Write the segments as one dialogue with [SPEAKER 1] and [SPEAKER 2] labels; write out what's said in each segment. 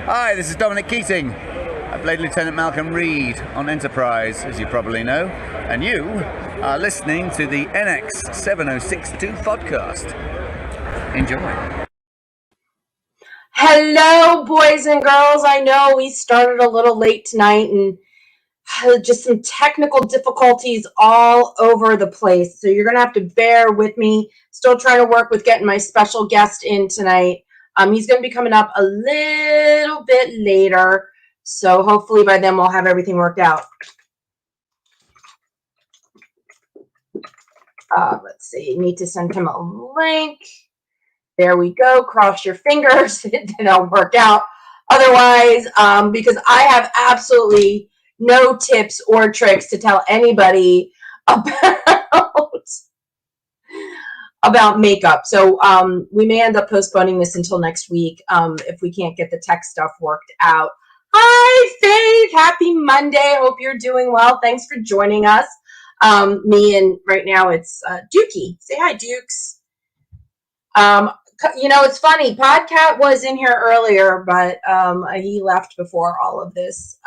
[SPEAKER 1] Hi, this is Dominic Keating. I played Lieutenant Malcolm Reed on Enterprise, as you probably know, and you are listening to the NX 7062 podcast. Enjoy.
[SPEAKER 2] Hello, boys and girls. I know we started a little late tonight and just some technical difficulties all over the place. So you're going to have to bear with me. Still trying to work with getting my special guest in tonight. He's going to be coming up a little bit later. So hopefully by then we'll have everything worked out. Let's see. Need to send him a link. There we go. Cross your fingers. It'll work out. Otherwise, because I have absolutely no tips or tricks to tell anybody about makeup. So we may end up postponing this until next week if we can't get the tech stuff worked out. Hi, Faith. Happy Monday. Hope you're doing well. Thanks for joining us. Me and right now it's Dukey. Say hi, Dukes. You know, it's funny. Podcat was in here earlier, but he left before all of this,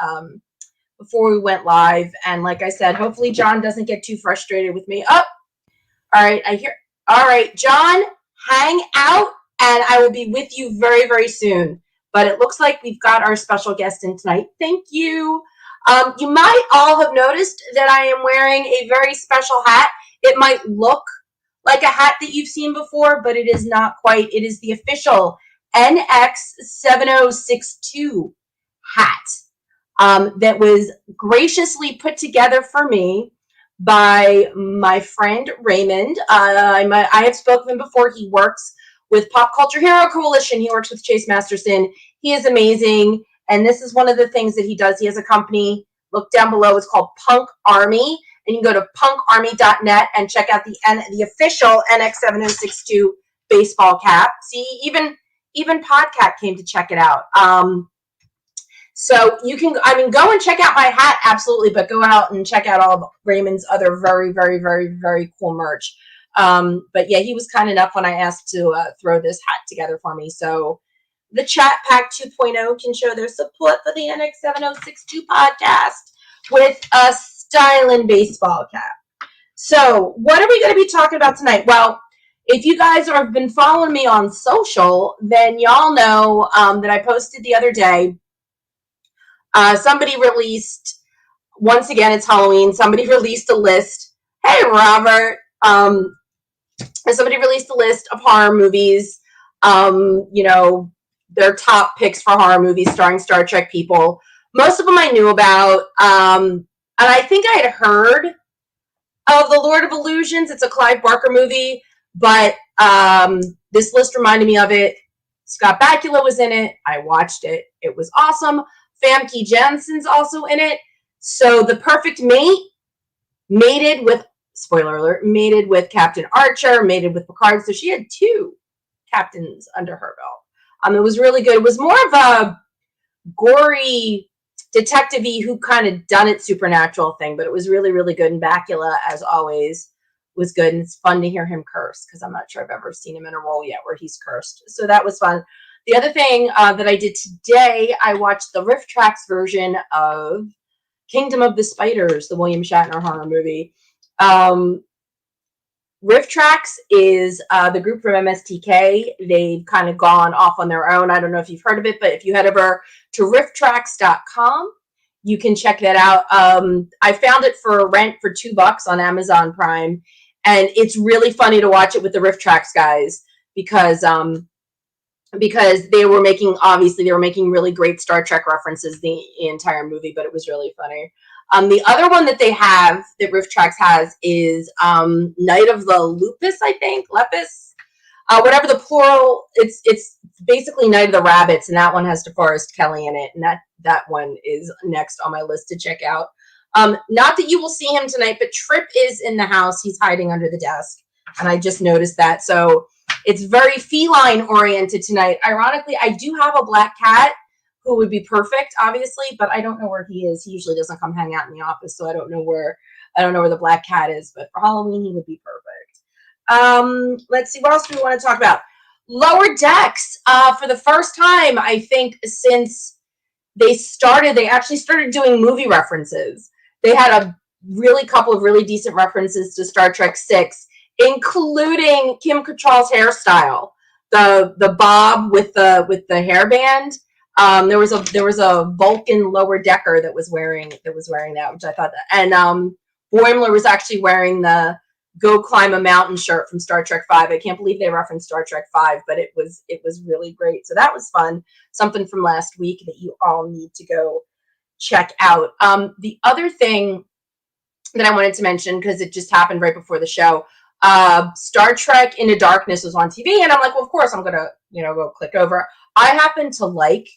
[SPEAKER 2] before we went live. And like I said, hopefully John doesn't get too frustrated with me. Oh, all right. All right, John, hang out, and I will be with you very, very soon. But it looks like we've got our special guest in tonight. Thank you. You might all have noticed that I am wearing a very special hat. It might look like a hat that you've seen before, but it is not quite. It is the official NX 7062 hat that was graciously put together for me by my friend Raymond. I have spoken to him before. He works with Pop Culture Hero Coalition. He works with Chase Masterson. He is amazing. And this is one of the things that he does. He has a company. Look down below. It's called Punk Army. And you can go to punkarmy.net and check out the official NX 7062 baseball cap. See, even Podcat came to check it out. So you can, go and check out my hat, absolutely, but go out and check out all of Raymond's other very, very, very, very cool merch. But yeah, he was kind enough when I asked to throw this hat together for me. So the Chat Pack 2.0 can show their support for the NX 7062 podcast with a styling baseball cap. So what are we going to be talking about tonight? Well, if you guys have been following me on social, then y'all know that I posted the other day. Somebody released, once again, it's Halloween. Somebody released a list. Hey, Robert. Somebody released a list of horror movies, their top picks for horror movies starring Star Trek people. Most of them I knew about. And I think I had heard of The Lord of Illusions. It's a Clive Barker movie, but this list reminded me of it. Scott Bakula was in it. I watched it. It was awesome. Famke Janssen's also in it. So The Perfect Mate, mated with, spoiler alert, mated with Captain Archer, mated with Picard. So she had two captains under her belt. It was really good. It was more of a gory detective-y who kind of done it supernatural thing, but it was really, really good. And Bakula, as always, was good. And it's fun to hear him curse because I'm not sure I've ever seen him in a role yet where he's cursed. So that was fun. The other thing that I did today, I watched the Riff Tracks version of Kingdom of the Spiders, the William Shatner horror movie. Riff Tracks is the group from MSTK. They've kind of gone off on their own. I don't know if you've heard of it, but if you head over to rifftracks.com, you can check that out. I found it for rent for $2 on Amazon Prime, and it's really funny to watch it with the Riff Tracks guys because they were making really great Star Trek references the entire movie, but it was really funny. The other one that they have, that Riff Tracks has, is Night of the Lupus, I think. Lepus. Whatever the plural, it's basically Night of the Rabbits, and that one has DeForest Kelly in it, and that one is next on my list to check out. Not that you will see him tonight, but Trip is in the house. He's hiding under the desk, and I just noticed that. So it's very feline-oriented tonight. Ironically, I do have a black cat who would be perfect, obviously, but I don't know where he is. He usually doesn't come hang out in the office, so I don't know where the black cat is, but for Halloween, he would be perfect. Let's see, what else do we want to talk about? Lower Decks, for the first time, I think, since they actually started doing movie references. They had a really couple of really decent references to Star Trek 6, including Kim Cattrall's hairstyle, the bob with the hairband. There was a Vulcan lower decker that was wearing that, which I thought that, and Boimler was actually wearing the Go Climb a Mountain shirt from Star Trek 5. I can't believe they referenced Star Trek 5, but it was really great. So that was fun. Something from last week that you all need to go check out. The other thing that I wanted to mention, because it just happened right before the show, Star Trek Into Darkness was on TV, and I'm like, well, of course I'm gonna go click over. I happen to like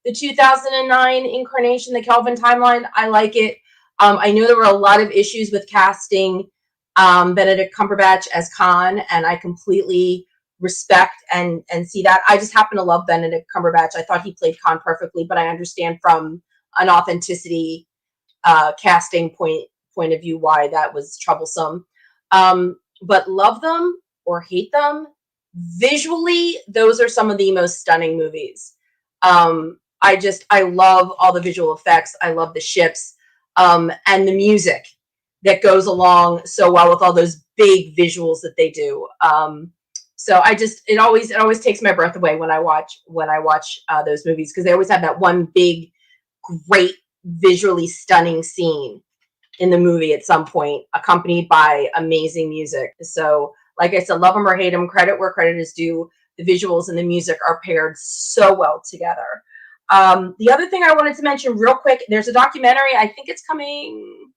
[SPEAKER 2] the 2009 incarnation, the Kelvin timeline. I like it. I know there were a lot of issues with casting Benedict Cumberbatch as Khan, and I completely respect and see that. I just happen to love Benedict Cumberbatch. I thought he played Khan perfectly, but I understand from an authenticity casting point of view why that was troublesome. But love them or hate them, visually, those are some of the most stunning movies. I love all the visual effects. I love the ships, and the music that goes along so well with all those big visuals that they do. So it always takes my breath away when I watch those movies, because they always have that one big, great, visually stunning scene in the movie at some point, accompanied by amazing music. So, like I said, love them or hate them, credit where credit is due. The visuals and the music are paired so well together. The other thing I wanted to mention real quick, there's a documentary. I think it's coming,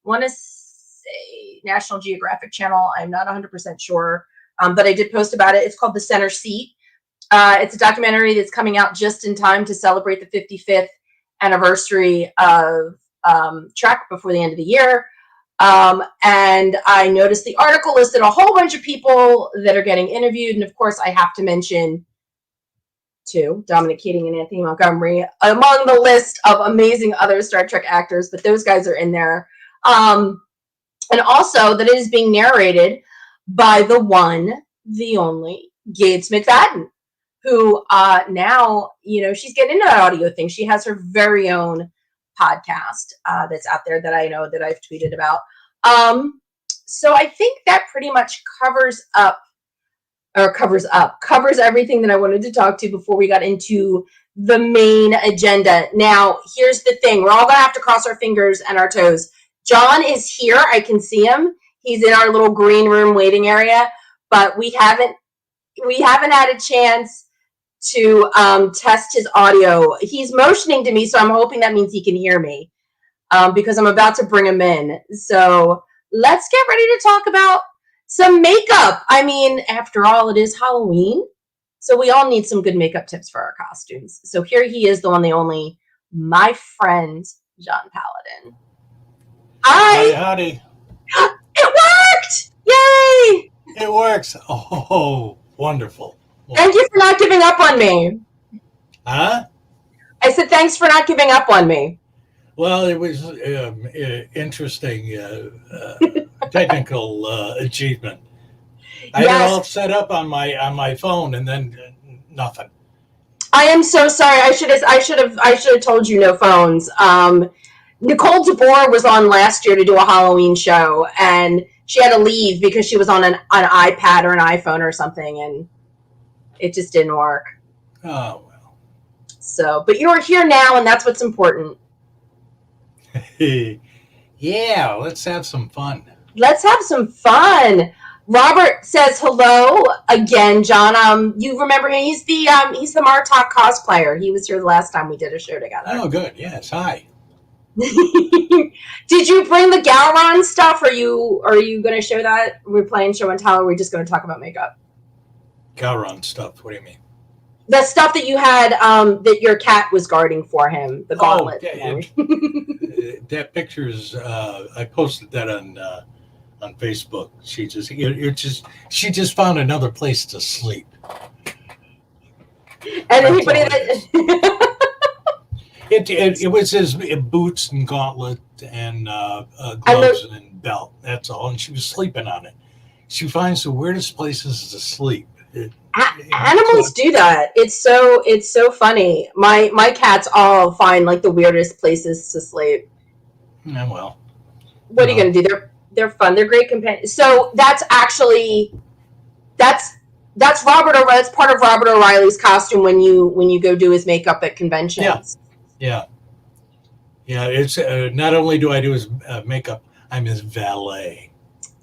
[SPEAKER 2] I want to say National Geographic Channel. I'm not 100% sure, but I did post about it. It's called The Center Seat. It's a documentary that's coming out just in time to celebrate the 55th anniversary of Trek before the end of the year. And I noticed the article listed a whole bunch of people that are getting interviewed. And of course, I have to mention two, Dominic Keating and Anthony Montgomery, among the list of amazing other Star Trek actors, but those guys are in there. And also that it is being narrated by the one, the only, Gates McFadden, who now, she's getting into that audio thing. She has her very own podcast that's out there that I know that I've tweeted about. So I think that pretty much covers everything that I wanted to talk to before we got into the main agenda. Now, here's the thing. We're all going to have to cross our fingers and our toes. John is here. I can see him. He's in our little green room waiting area, but we haven't had a chance to test his audio. He's motioning to me, so I'm hoping that means he can hear me, because I'm about to bring him in. So let's get ready to talk about some makeup. I mean, after all, it is Halloween, so we all need some good makeup tips for our costumes. So here he is, the one, the only, my friend, John Paladin. Hi.
[SPEAKER 3] Howdy.
[SPEAKER 2] It worked! Yay!
[SPEAKER 3] It works. Oh, wonderful.
[SPEAKER 2] Thank you for not giving up on me.
[SPEAKER 3] Huh?
[SPEAKER 2] I said thanks for not giving up on me.
[SPEAKER 3] Well, it was interesting technical achievement. I had it all set up on my phone, and then nothing.
[SPEAKER 2] I am so sorry. I should have told you no phones. Nicole DeBoer was on last year to do a Halloween show, and she had to leave because she was on an iPad or an iPhone or something, and it just didn't work.
[SPEAKER 3] Oh, well.
[SPEAKER 2] So, but you're here now, and that's what's important.
[SPEAKER 3] Yeah, let's have some fun.
[SPEAKER 2] Let's have some fun. Robert says hello again, John. You remember him? He's the Martok cosplayer. He was here the last time we did a show together.
[SPEAKER 3] Oh, good. Yes, hi.
[SPEAKER 2] Did you bring the Gowron stuff? Are you going to show that? We're playing show and tell, or we're just going to talk about makeup?
[SPEAKER 3] Gowron stuff. What do you mean?
[SPEAKER 2] The stuff that you had, that your cat was guarding for him, the gauntlet.
[SPEAKER 3] That picture's. I posted that on Facebook. She just found another place to sleep.
[SPEAKER 2] And anybody that.
[SPEAKER 3] It was his boots and gauntlet and gloves and belt. That's all. And she was sleeping on it. She finds the weirdest places to sleep.
[SPEAKER 2] Animals do that. It's so funny. My cats all find like the weirdest places to sleep.
[SPEAKER 3] Yeah, well,
[SPEAKER 2] What are you gonna do? They're fun. They're great companions. So that's Robert. That's part of Robert O'Reilly's costume when you go do his makeup at conventions.
[SPEAKER 3] Yeah. It's not only do I do his makeup, I'm his valet.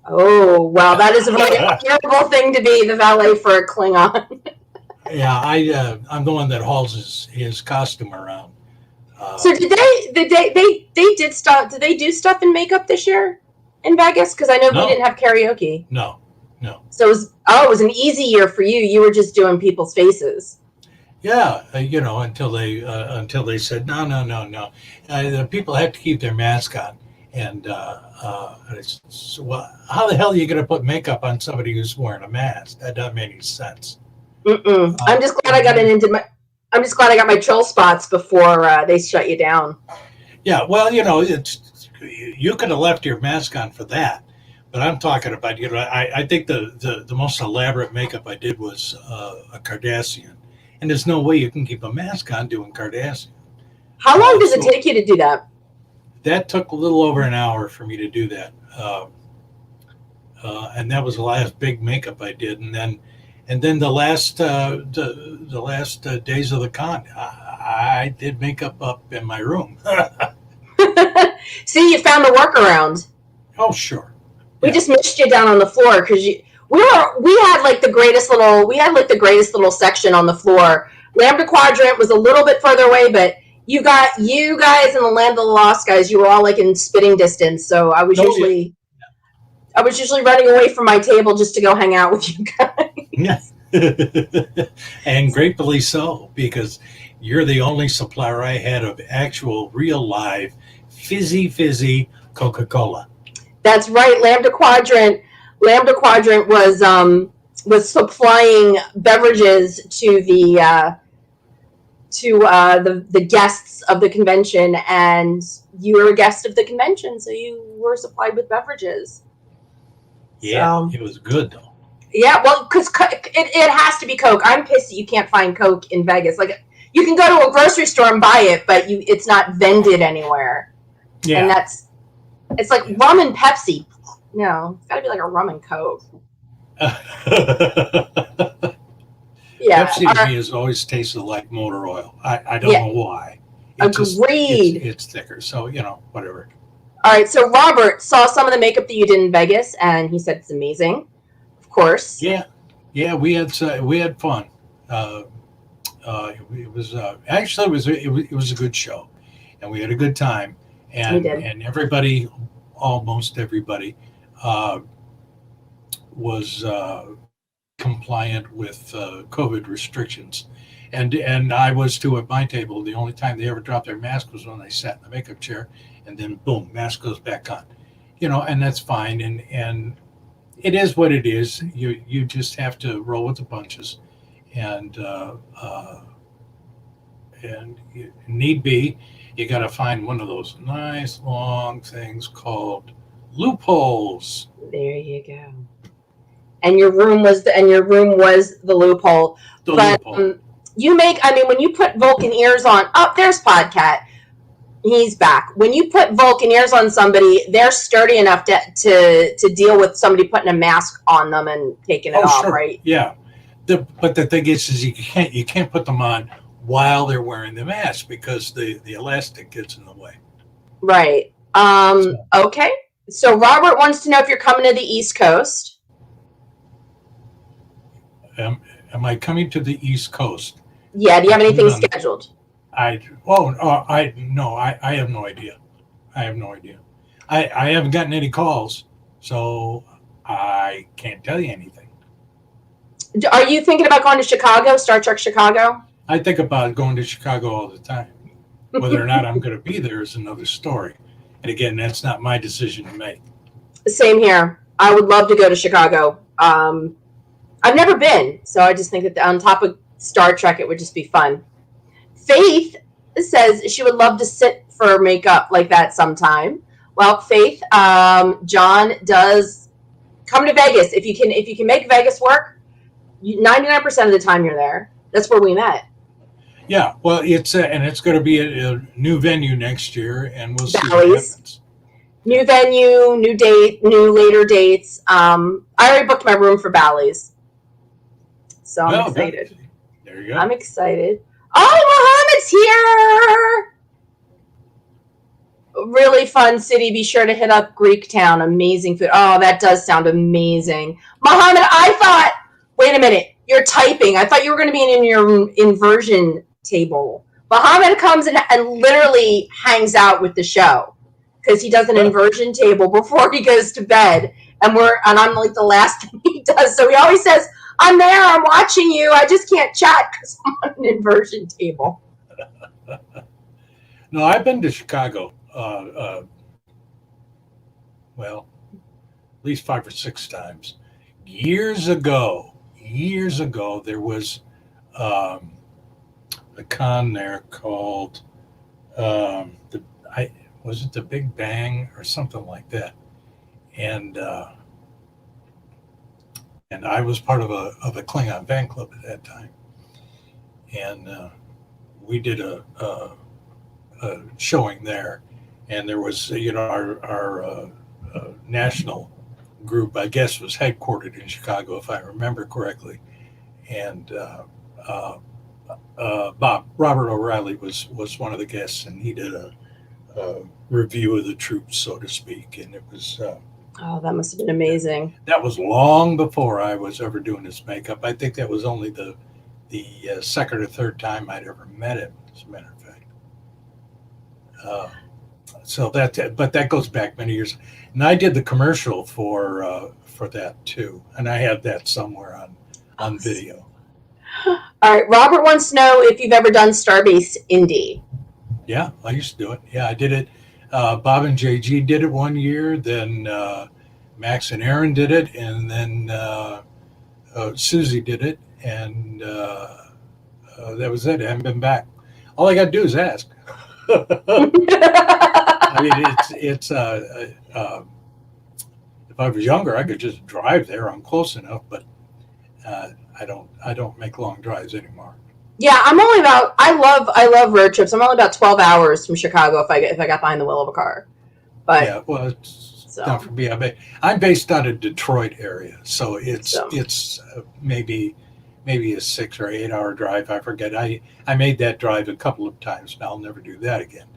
[SPEAKER 2] Oh wow, that is a really terrible thing to be the valet for a Klingon.
[SPEAKER 3] Yeah, I'm the one that hauls his costume around.
[SPEAKER 2] So did they did stuff? Did they do stuff in makeup this year in Vegas? Because I know we didn't have karaoke.
[SPEAKER 3] No.
[SPEAKER 2] So it was an easy year for you. You were just doing people's faces.
[SPEAKER 3] Yeah, until they said no. The people have to keep their mask on, and well, how the hell are you going to put makeup on somebody who's wearing a mask? That doesn't make any sense.
[SPEAKER 2] I'm just glad I'm just glad I got my troll spots before they shut you down.
[SPEAKER 3] Yeah, well, you could have left your mask on for that, but I'm talking about I think the most elaborate makeup I did was a Cardassian, and there's no way you can keep a mask on doing Cardassian.
[SPEAKER 2] How long does it take you to do that?
[SPEAKER 3] That took a little over an hour for me to do that, and that was the last big makeup I did, and then the last days of the con, I did makeup up in my room.
[SPEAKER 2] See, you found the workaround.
[SPEAKER 3] Oh, sure.
[SPEAKER 2] We just missed you down on the floor because we had the greatest little section on the floor. Lambda Quadrant was a little bit further away, but you guys in the Land of the Lost guys, you were all like in spitting distance. So I was usually running away from my table just to go hang out with you guys.
[SPEAKER 3] Yeah. And gratefully so, because you're the only supplier I had of actual real live fizzy Coca-Cola. That's right.
[SPEAKER 2] Lambda Quadrant was supplying beverages to the guests of the convention, and you were a guest of the convention, so you were supplied with beverages.
[SPEAKER 3] Yeah, it was good though.
[SPEAKER 2] Yeah, well, because it has to be Coke. I'm pissed that you can't find Coke in Vegas. Like, you can go to a grocery store and buy it, but it's not vended anywhere.
[SPEAKER 3] Yeah,
[SPEAKER 2] and it's like rum and Pepsi. No, it's got to be like a rum and Coke. Yeah,
[SPEAKER 3] Pepsi to me has always tasted like motor oil. I don't know why.
[SPEAKER 2] Agreed.
[SPEAKER 3] It's thicker, so whatever.
[SPEAKER 2] All right, so Robert saw some of the makeup that you did in Vegas, and he said it's amazing. Of course.
[SPEAKER 3] Yeah, we had fun. It was a good show, and we had a good time, and everybody, almost everybody, was compliant with COVID restrictions, and I was too at my table. The only time they ever dropped their mask was when they sat in the makeup chair, and then boom, mask goes back on, and that's fine, and it is what it is. You just have to roll with the punches, and need be, you got to find one of those nice long things called loopholes.
[SPEAKER 2] There you go. And your room was the loophole. Loophole. When you put Vulcan ears on, there's Podcat. He's back. When you put Vulcan ears on somebody, they're sturdy enough to deal with somebody putting a mask on them and taking it off, sure. Right?
[SPEAKER 3] Yeah. But the thing is you can't put them on while they're wearing the mask because the elastic gets in the way.
[SPEAKER 2] Right. Okay. So Robert wants to know if you're coming to the East Coast.
[SPEAKER 3] Am I coming to the East Coast?
[SPEAKER 2] Yeah. Do you have anything scheduled?
[SPEAKER 3] I have no idea. I haven't gotten any calls, so I can't tell you anything.
[SPEAKER 2] Are you thinking about going to Chicago, Star Trek Chicago?
[SPEAKER 3] I think about going to Chicago all the time. Whether or not I'm going to be there is another story. And again, that's not my decision to make. Same
[SPEAKER 2] here. I would love to go to Chicago. I've never been, so I just think that on top of Star Trek, it would just be fun. Faith says she would love to sit for makeup like that sometime. Well, Faith, John does come to Vegas. If you can make Vegas work, 99% of the time you're there. That's where we met.
[SPEAKER 3] Yeah, well, it's and it's going to be a new venue next year, and we'll see what
[SPEAKER 2] Bally's.
[SPEAKER 3] happens.
[SPEAKER 2] New venue, new date, new later dates. I already booked my room for Bally's, so I'm excited.
[SPEAKER 3] Good. There you go.
[SPEAKER 2] I'm excited. Oh, Mohammed's here! Really fun city. Be sure to hit up Greek Town. Amazing food. Oh, that does sound amazing. Mohammed, I thought, wait a minute, you're typing. I thought you were going to be in your inversion table. Mohammed comes in and literally hangs out with the show because he does an inversion table before he goes to bed. And I'm like the last thing he does. So he always says, I'm there, I'm watching you. I just can't chat because I'm on an inversion table.
[SPEAKER 3] No, I've been to Chicago. Well, at least 5 or 6 times. Years ago, there was a con there called was it the Big Bang or something like that, and I was part of a Klingon fan club at that time, and we did a showing there, and there was our national group, I guess, was headquartered in Chicago, if I remember correctly, and Robert OReilly was one of the guests, and he did a review of the troops, so to speak, and it was
[SPEAKER 2] oh, that must have been amazing.
[SPEAKER 3] That was long before I was ever doing his makeup. I think that was only the second or third time I'd ever met him, as a matter of fact. But that goes back many years, and I did the commercial for that too, and I have that somewhere on video.
[SPEAKER 2] All right, Robert wants to know if you've ever done Starbase Indie.
[SPEAKER 3] Yeah, I used to do it. Yeah, I did it. Bob and JG did it one year. Then Max and Aaron did it, and then Susie did it, and that was it. I haven't been back. All I got to do is ask. I mean, it's if I was younger, I could just drive there. I'm close enough, but I don't make long drives anymore.
[SPEAKER 2] Yeah, I love road trips. I'm only about 12 hours from Chicago if I got behind the wheel of a car. But
[SPEAKER 3] yeah, well, it's not for me. I'm based out of Detroit area, so it's maybe a 6 or 8 hour drive. I forget. I made that drive a couple of times. I'll never do that again.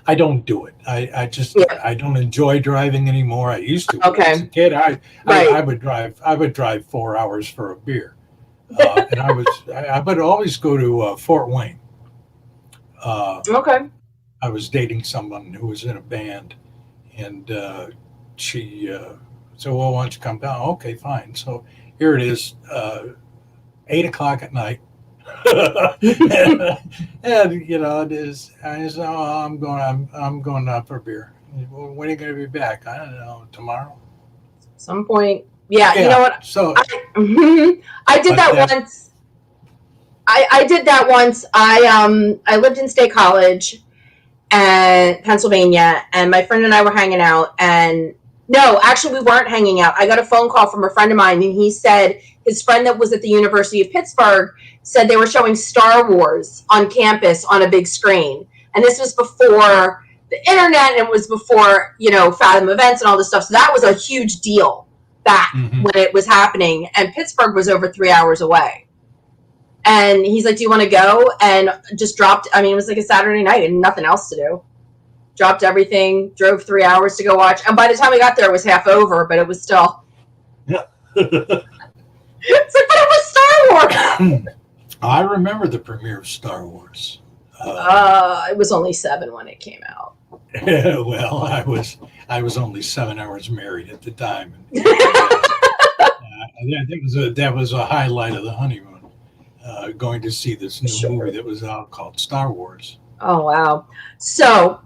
[SPEAKER 3] I don't do it. I don't enjoy driving anymore. I used to.
[SPEAKER 2] Okay.
[SPEAKER 3] As a kid, I would drive 4 hours for a beer, and I would always go to Fort Wayne.
[SPEAKER 2] Okay.
[SPEAKER 3] I was dating someone who was in a band, and she said, "Well, why don't you come down?" Okay, fine. So here it is, 8 o'clock at night. and it is. I said, "Oh, I'm going out for a beer." Well, when are you going to be back? I don't know. Tomorrow.
[SPEAKER 2] Some point. Yeah. You know what?
[SPEAKER 3] So
[SPEAKER 2] I did that once. I did that once. I lived in State College, and Pennsylvania, and my friend and I were hanging out. And no, actually, we weren't hanging out. I got a phone call from a friend of mine, and he said his friend that was at the University of Pittsburgh said they were showing Star Wars on campus on a big screen. And this was before the internet, and it was before, Fathom events and all this stuff. So that was a huge deal back when it was happening. And Pittsburgh was over 3 hours away. And he's like, do you want to go? And just dropped, it was like a Saturday night and nothing else to do. Dropped everything, drove 3 hours to go watch. And by the time we got there, it was half over, but it was still.
[SPEAKER 3] Yeah.
[SPEAKER 2] It's like, but it was Star Wars.
[SPEAKER 3] I remember the premiere of Star Wars.
[SPEAKER 2] It was only 7 when it came out.
[SPEAKER 3] Well, I was only 7 hours married at the time. That was a highlight of the honeymoon. Going to see this new movie that was out called Star Wars.
[SPEAKER 2] Oh wow! So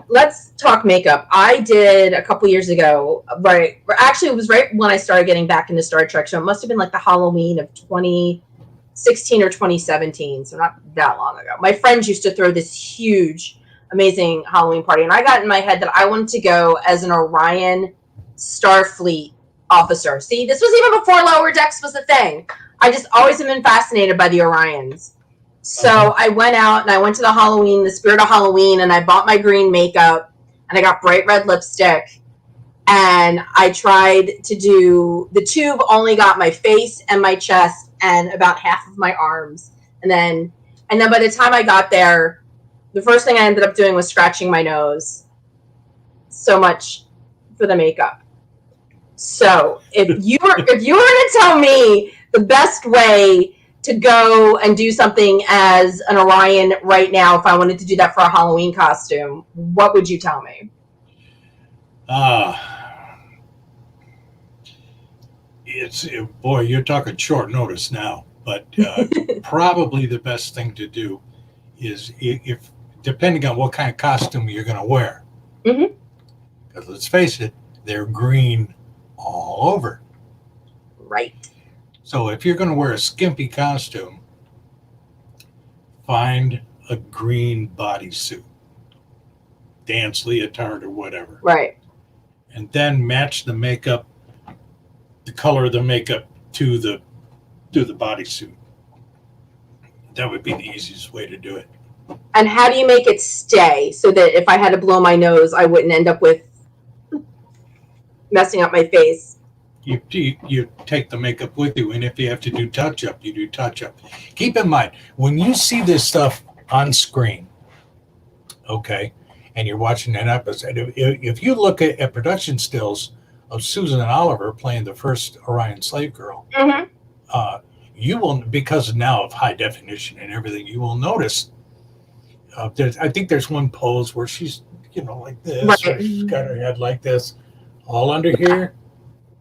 [SPEAKER 2] let's talk makeup. I did a couple years ago. Right, actually, it was right when I started getting back into Star Trek. So it must have been like the Halloween of 2016 or 2017. So not that long ago. My friends used to throw this huge amazing Halloween party. And I got in my head that I wanted to go as an Orion Starfleet officer. See, this was even before Lower Decks was a thing. I just always have been fascinated by the Orions. So I went out and I went to the Spirit of Halloween, and I bought my green makeup and I got bright red lipstick. And I tried to do, the tube only got my face and my chest and about half of my arms. And then by the time I got there, the first thing I ended up doing was scratching my nose. So much for the makeup. So if you were to tell me the best way to go and do something as an Orion right now, if I wanted to do that for a Halloween costume, what would you tell me?
[SPEAKER 3] Boy, you're talking short notice now, but probably the best thing to do is, if depending on what kind of costume you're going to wear, because let's face it, they're green all over.
[SPEAKER 2] Right.
[SPEAKER 3] So if you're going to wear a skimpy costume, find a green bodysuit, dance leotard or whatever.
[SPEAKER 2] Right.
[SPEAKER 3] And then match the makeup, the color of the makeup to the bodysuit. That would be the easiest way to do it.
[SPEAKER 2] And how do you make it stay so that if I had to blow my nose, I wouldn't end up with messing up my face?
[SPEAKER 3] You take the makeup with you, and if you have to do touch-up, you do touch-up. Keep in mind, when you see this stuff on screen, okay, and you're watching an episode, if you look at production stills of Susan Oliver playing the first Orion slave girl, you will, because now of high definition and everything, you will notice I think there's one pose where she's, like this,
[SPEAKER 2] right.
[SPEAKER 3] or she's got her head like this, all under here.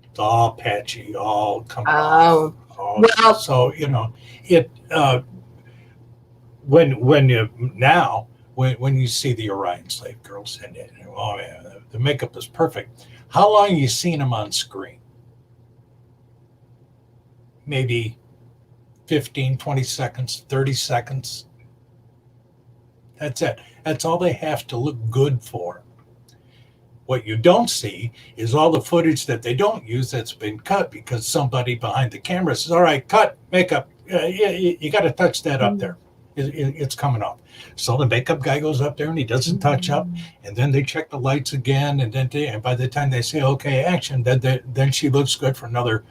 [SPEAKER 3] It's all patchy, all coming off.
[SPEAKER 2] Well,
[SPEAKER 3] so it when you see the Orion slave girls and the makeup is perfect. How long have you seen them on screen? Maybe 15, 20 seconds, 30 seconds. That's it. That's all they have to look good for. What you don't see is all the footage that they don't use that's been cut because somebody behind the camera says, all right, cut makeup. You got to touch that up there. It's coming off. So the makeup guy goes up there and he doesn't touch up. And then they check the lights again. And by the time they say, okay, action, then she looks good for another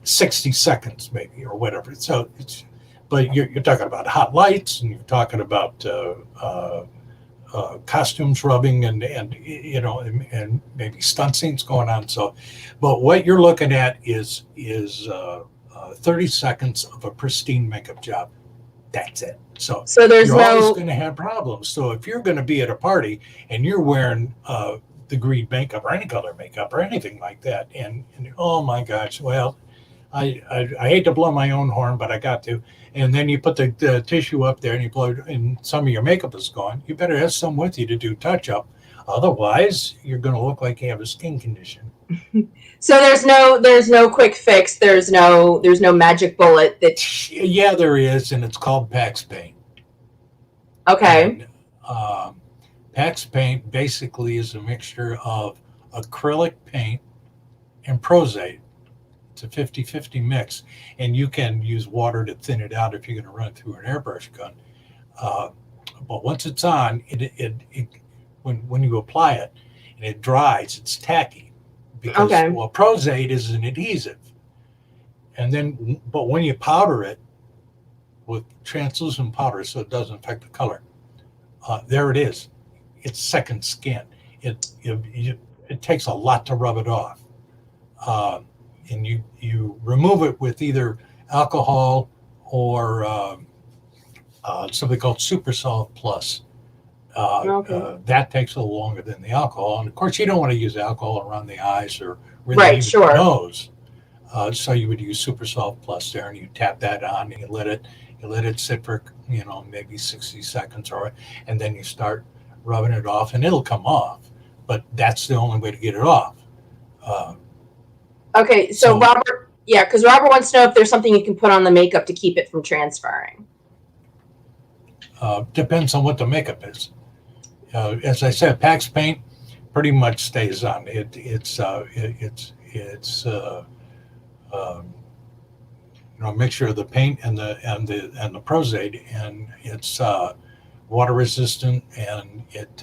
[SPEAKER 3] 60 seconds maybe or whatever. So but you're talking about hot lights, and you're talking about costumes rubbing and maybe stunt scenes going on. So, but what you're looking at is 30 seconds of a pristine makeup job. That's it. So
[SPEAKER 2] there's
[SPEAKER 3] you're always going to have problems. So if you're going to be at a party and you're wearing the green makeup or any color makeup or anything like that, and oh my gosh, well, I hate to blow my own horn, but I got to. And then you put the tissue up there and you blow it, and some of your makeup is gone. You better have some with you to do touch up. Otherwise, you're going to look like you have a skin condition.
[SPEAKER 2] So there's no quick fix. There's no magic bullet that.
[SPEAKER 3] Yeah, there is, and it's called Pax Paint.
[SPEAKER 2] Okay.
[SPEAKER 3] And, Pax Paint basically is a mixture of acrylic paint and Prozate. It's a 50-50 mix, and you can use water to thin it out if you're going to run it through an airbrush gun. But once it's on, when you apply it and it dries, it's tacky because Prozate is an adhesive. And then, but when you powder it with translucent powder, so it doesn't affect the color, there it is. It's second skin. It takes a lot to rub it off. And you remove it with either alcohol or something called Super Solve Plus. That takes a little longer than the alcohol. And of course, you don't want to use alcohol around the eyes or really even the nose. So you would use Super Solve Plus there, and you tap that on, and you let it sit for maybe 60 seconds, and then you start rubbing it off, and it'll come off. But that's the only way to get it off.
[SPEAKER 2] Okay, so Robert, because Robert wants to know if there's something you can put on the makeup to keep it from transferring.
[SPEAKER 3] Depends on what the makeup is. As I said, Pax paint pretty much stays on. It's a mixture of the paint and the Prozade, and it's water resistant, and it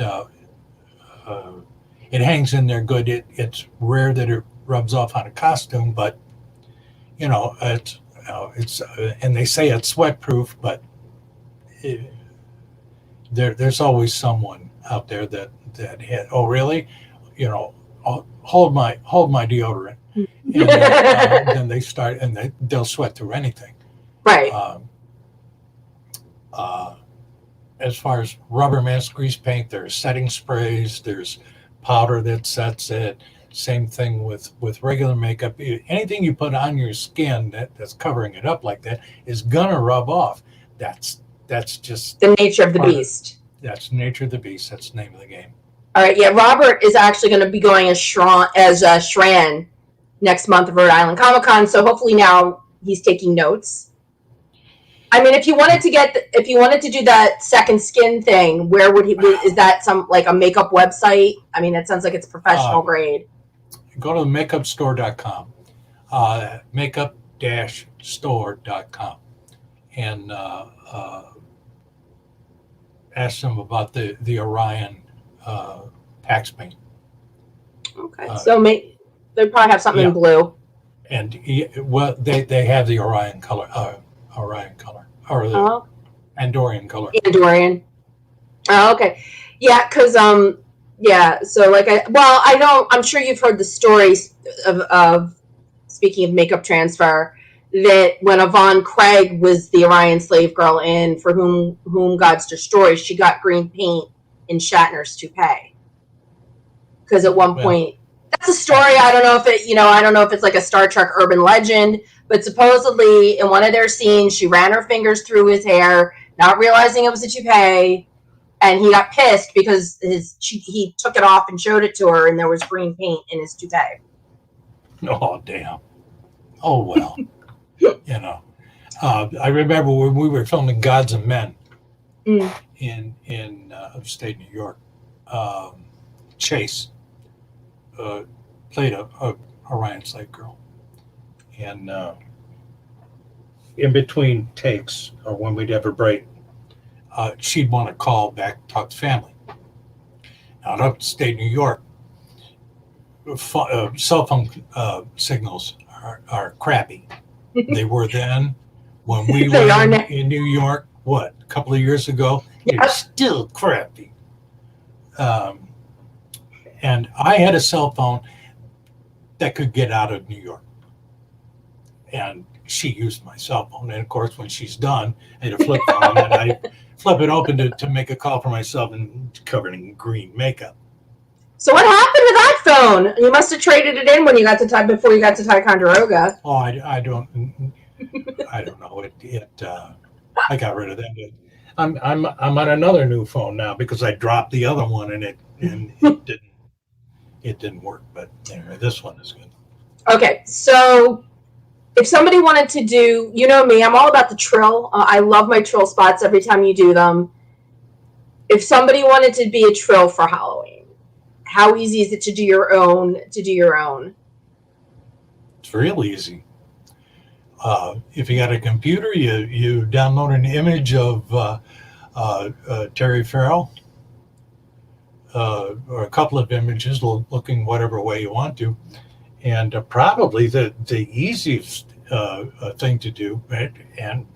[SPEAKER 3] hangs in there good. It's rare that it rubs off on a costume, but it's and they say it's sweat proof, but there's always someone out there that hit. Oh, really? Hold my deodorant, and then they start and they'll sweat through anything.
[SPEAKER 2] Right.
[SPEAKER 3] As far as rubber mask, grease paint, there's setting sprays, there's powder that sets it. Same thing with regular makeup. Anything you put on your skin that's covering it up like that is gonna rub off. That's just
[SPEAKER 2] the nature of the beast.
[SPEAKER 3] That's the nature of the beast. That's the name of the game.
[SPEAKER 2] All right, yeah. Robert is actually going to be going as Shran next month at Rhode Island Comic Con. So hopefully now he's taking notes. I mean, if you wanted to do that second skin thing, where would he? Is that some like a makeup website? I mean, it sounds like it's professional grade.
[SPEAKER 3] Go to makeupstore.com, makeup-store.com, and ask them about the Orion Pax paint.
[SPEAKER 2] Okay, so they probably have something in blue.
[SPEAKER 3] And they have the Orion color, or the Andorian color.
[SPEAKER 2] Andorian. Oh, okay. Yeah, because yeah. So I know. I'm sure you've heard the stories of speaking of makeup transfer, that when Yvonne Craig was the Orion slave girl in For Whom Gods Destroy, she got green paint in Shatner's toupee. Because at one point, that's a story. I don't know if it's like a Star Trek urban legend, but supposedly in one of their scenes, she ran her fingers through his hair, not realizing it was a toupee, and he got pissed because he took it off and showed it to her, and there was green paint in his toupee.
[SPEAKER 3] Oh, damn. Oh, well. I remember when we were filming Gods and Men in upstate New York, Chase played a Orion slave girl, and in between takes, or when we'd have a break, she'd want to call back, talk to family. Now in upstate New York, cell phone signals are crappy. They were then. When we were in New York, a couple of years ago, they're still crappy. And I had a cell phone that could get out of New York. And she used my cell phone. And of course, when she's done, I had a flip phone, and I flip it open to make a call for myself, and covered in green makeup.
[SPEAKER 2] So what happened to that phone? You must have traded it in before you got to Ticonderoga.
[SPEAKER 3] Oh, I don't know. I got rid of that. I'm on another new phone now because I dropped the other one, and it didn't work. But anyway, this one is good. Okay,
[SPEAKER 2] so if somebody wanted to do, you know me, I'm all about the trill. I love my trill spots every time you do them. If somebody wanted to be a trill for Halloween, how easy is it to do your own?
[SPEAKER 3] It's real easy. If you got a computer, you download an image of Terry Farrell, or a couple of images looking whatever way you want to. And probably the easiest thing to do, and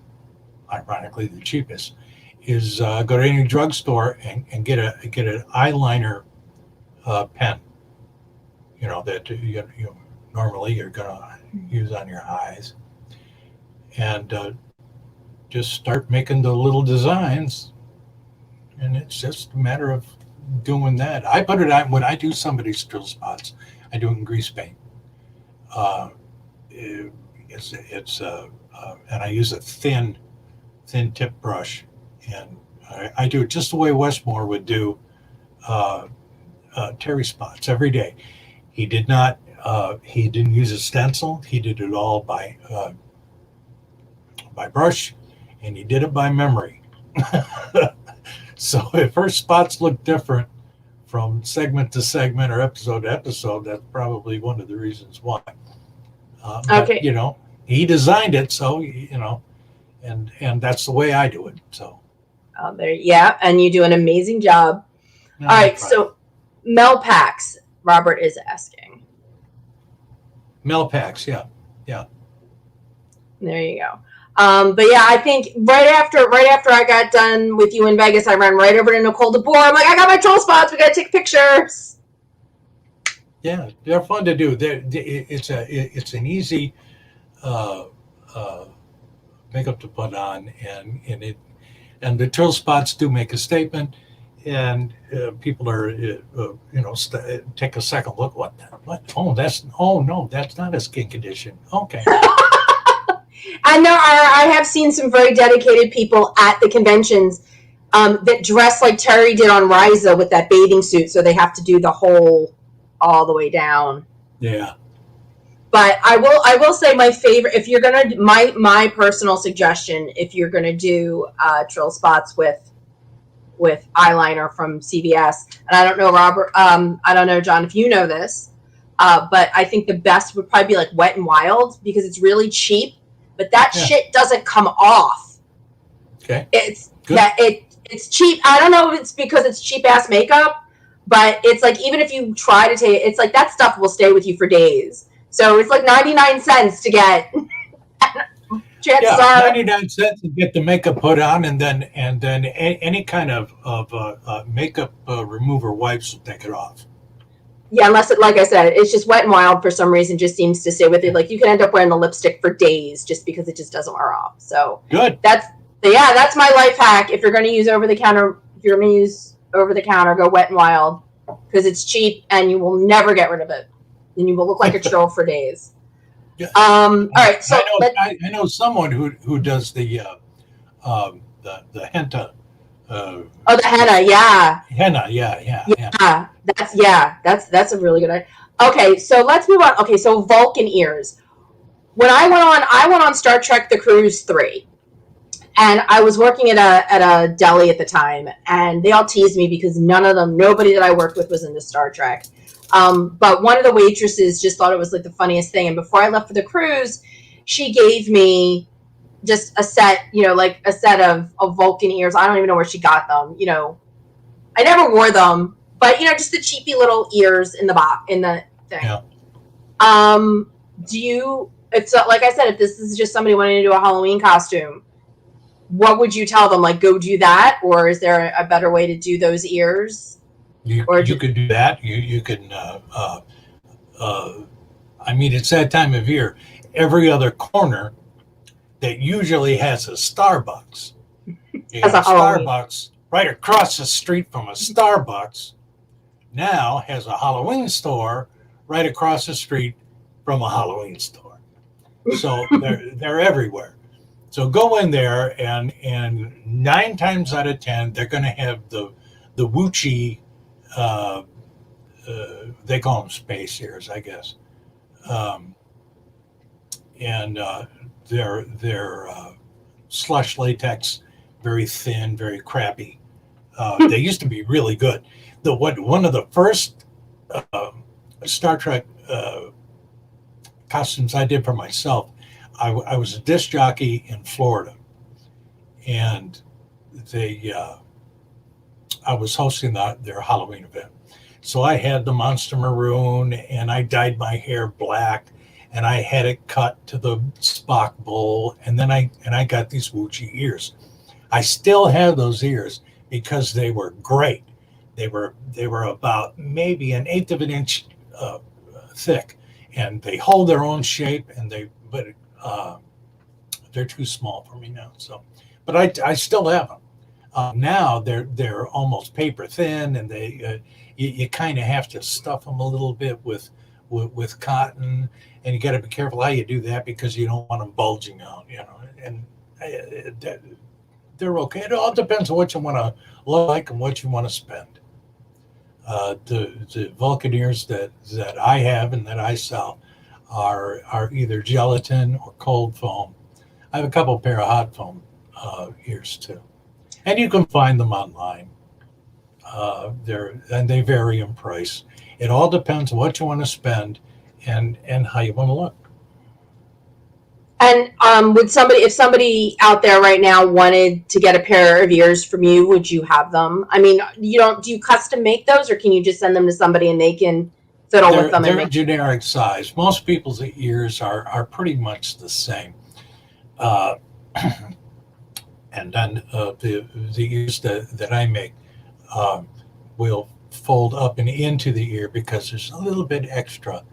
[SPEAKER 3] ironically the cheapest, is go to any drugstore and get an eyeliner pen. That you normally you're gonna use on your eyes, and just start making the little designs. And it's just a matter of doing that. I put it on when I do somebody's drill spots. I do it in grease paint. And I use a thin tip brush, and I do it just the way Westmore would do Terry spots every day. He didn't use a stencil. He did it all by brush, and he did it by memory. So if her spots look different from segment to segment or episode to episode, that's probably one of the reasons why. But,
[SPEAKER 2] Okay.
[SPEAKER 3] you know, he designed it, so, you know, and that's the way I do it. So,
[SPEAKER 2] There, yeah, and you do an amazing job.
[SPEAKER 3] no,
[SPEAKER 2] All right,
[SPEAKER 3] try.
[SPEAKER 2] so Mel Pax, Robert is asking.
[SPEAKER 3] Mel Pax, yeah.
[SPEAKER 2] There you go. But yeah, I think right after I got done with you in Vegas, I ran right over to Nicole DeBoer. I'm like, I got my troll spots. We got to take pictures.
[SPEAKER 3] Yeah, they're fun to do. It's an easy makeup to put on, and the trill spots do make a statement, and people are take a second look. What? Oh no, that's not a skin condition. Okay.
[SPEAKER 2] I have seen some very dedicated people at the conventions that dress like Terry did on Ryza with that bathing suit, so they have to do the whole all the way down.
[SPEAKER 3] Yeah.
[SPEAKER 2] But I will say my favorite, if you're gonna, my personal suggestion, if you're gonna do trill spots with eyeliner from CVS, and I don't know, Robert, I don't know, John, if you know this, but I think the best would probably be like Wet and Wild, because it's really cheap, but that shit doesn't come off.
[SPEAKER 3] Okay.
[SPEAKER 2] It's
[SPEAKER 3] good.
[SPEAKER 2] It's cheap. I don't know if it's because it's cheap ass makeup, but it's like, even if you try to take, it's like that stuff will stay with you for days. So it's like 99 cents to get. Chances are
[SPEAKER 3] 99 cents to get the makeup put on, and then any kind of makeup remover wipes will take it off.
[SPEAKER 2] Yeah, unless it, like I said, it's just Wet and Wild for some reason just seems to stay with it. Like you can end up wearing the lipstick for days just because it just doesn't wear off. So
[SPEAKER 3] good.
[SPEAKER 2] That's my life hack. If you're going to use over the counter, go Wet and Wild, because it's cheap and you will never get rid of it, and you will look like a troll for days.
[SPEAKER 3] Yeah.
[SPEAKER 2] All right, so
[SPEAKER 3] I know someone who does the henna.
[SPEAKER 2] the henna, yeah.
[SPEAKER 3] Henna, yeah.
[SPEAKER 2] That's a really good idea. Okay, so let's move on. Okay, so Vulcan ears. When I went on Star Trek: The Cruise 3, and I was working at a deli at the time, and they all teased me because nobody that I worked with was into Star Trek. But one of the waitresses just thought it was like the funniest thing. And before I left for the cruise, she gave me just a set, like a set of Vulcan ears. I don't even know where she got them. I never wore them, but just the cheapy little ears in the thing.
[SPEAKER 3] Yeah.
[SPEAKER 2] It's like I said, if this is just somebody wanting to do a Halloween costume, what would you tell them? Like, go do that, or is there a better way to do those ears?
[SPEAKER 3] You could do that. You can. I mean, it's that time of year. Every other corner that usually has a Starbucks, Starbucks right across the street from a Starbucks, now has a Halloween store right across the street from a Halloween store. So they're everywhere. So go in there, and 9 times out of 10, they're going to have the Wuchi. They call them space ears, I guess. And they're slush latex, very thin, very crappy. They used to be really good. One of the first Star Trek costumes I did for myself, I was a disc jockey in Florida, and I was hosting their Halloween event. So I had the Monster Maroon, and I dyed my hair black, and I had it cut to the Spock bowl, and then I got these Wuchi ears. I still have those ears because they were great. They were about maybe 1/8 of an inch thick, and they hold their own shape, but they're too small for me now. So, but I still have them. Now they're almost paper thin, and you kind of have to stuff them a little bit with cotton, and you got to be careful how you do that because you don't want them bulging out, And they're okay. It all depends on what you want to look like and what you want to spend. The Vulcan ears that I have and that I sell are either gelatin or cold foam. I have a couple pair of hot foam ears too. And you can find them online. They vary in price. It all depends on what you want to spend and how you want to look.
[SPEAKER 2] And if somebody out there right now wanted to get a pair of ears from you, would you have them? I mean, do you custom make those, or can you just send them to somebody and they can fiddle with them?
[SPEAKER 3] They're a generic size. Most people's ears are pretty much the same. And then the ears that I make will fold up and into the ear because there's a little bit extra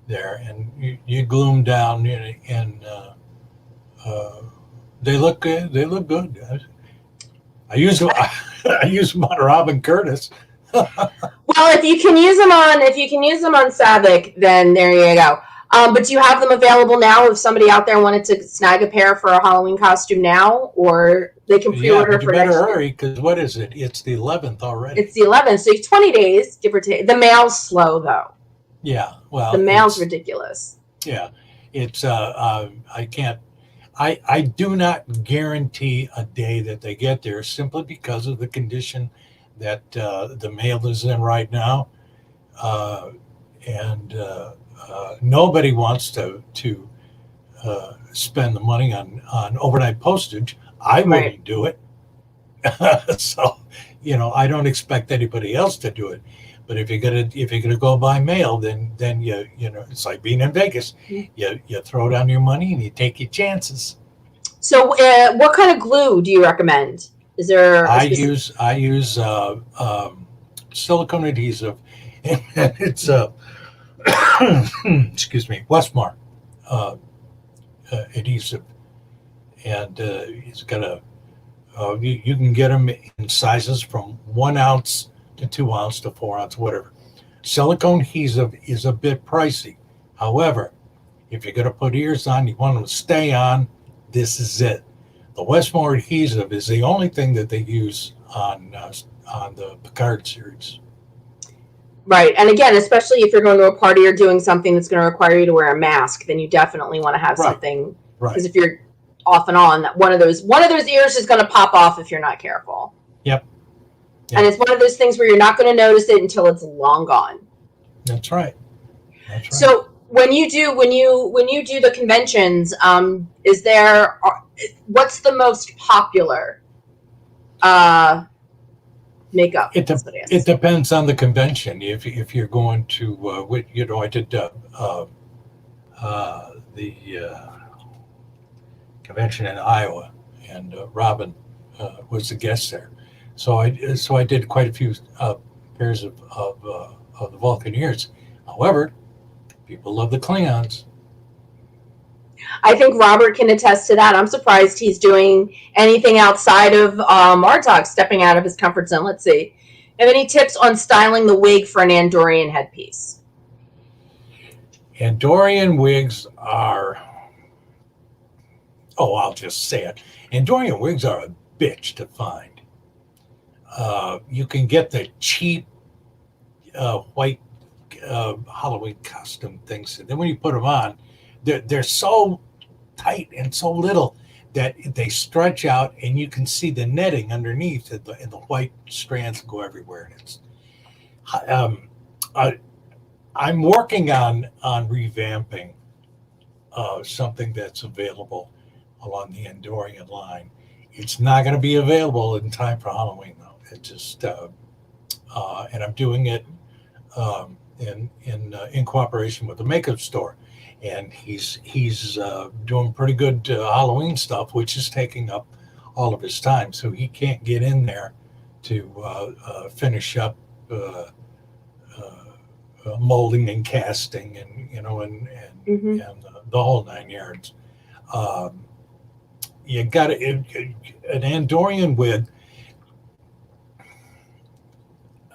[SPEAKER 3] there, and you glue them down, and they look good. They look good. I use them on Robin Curtis.
[SPEAKER 2] Well, if you can use them on Savick, then there you go. But do you have them available now if somebody out there wanted to snag a pair for a Halloween costume now, or they can pre-order for next year?
[SPEAKER 3] You better hurry, because what is it? It's the 11th already.
[SPEAKER 2] It's the 11th, so you have 20 days, give or take. The mail's slow, though.
[SPEAKER 3] Yeah, well,
[SPEAKER 2] the mail's ridiculous.
[SPEAKER 3] Yeah, it's I can't. I do not guarantee a day that they get there, simply because of the condition that the mail is in right now, and nobody wants to spend the money on overnight postage. I wouldn't do it. So, I don't expect anybody else to do it. But if you're gonna go by mail, then you it's like being in Vegas. You throw down your money and you take your chances.
[SPEAKER 2] So, what kind of glue do you recommend? Is there?
[SPEAKER 3] I use silicone adhesive, and it's excuse me, Westmar adhesive, and it's got you can get them in sizes from 1 ounce to 2 ounce to 4 ounce, whatever. Silicone adhesive is a bit pricey. However, if you're going to put ears on, you want them to stay on, this is it. The Westmore adhesive is the only thing that they use on the Picard series.
[SPEAKER 2] Right. And again, especially if you're going to a party or doing something that's going to require you to wear a mask, then you definitely want to have something. Right. Because if you're off and on, one of those ears is going to pop off if you're not careful.
[SPEAKER 3] Yep.
[SPEAKER 2] And it's one of those things where you're not going to notice it until it's long gone.
[SPEAKER 3] That's right.
[SPEAKER 2] So when you do the conventions, what's the most popular makeup?
[SPEAKER 3] It depends on the convention. If you're going to, I did the convention in Iowa, and Robin was the guest there. So I did quite a few pairs of the Vulcan ears. However, people love the Klingons.
[SPEAKER 2] I think Robert can attest to that. I'm surprised he's doing anything outside of Martok, stepping out of his comfort zone. Let's see. Have any tips on styling the wig for an Andorian headpiece?
[SPEAKER 3] Andorian wigs are, I'll just say it. Andorian wigs are a bitch to find. You can get the cheap white Halloween costume things, and then when you put them on, they're so tight and so little that they stretch out, and you can see the netting underneath, and the white strands go everywhere. And it's I'm working on revamping something that's available along the Andorian line. It's not going to be available in time for Halloween, though. It just and I'm doing it in cooperation with the makeup store, and he's doing pretty good Halloween stuff, which is taking up all of his time. So he can't get in there to finish up molding and casting, and the whole 9 yards. You got an Andorian wig.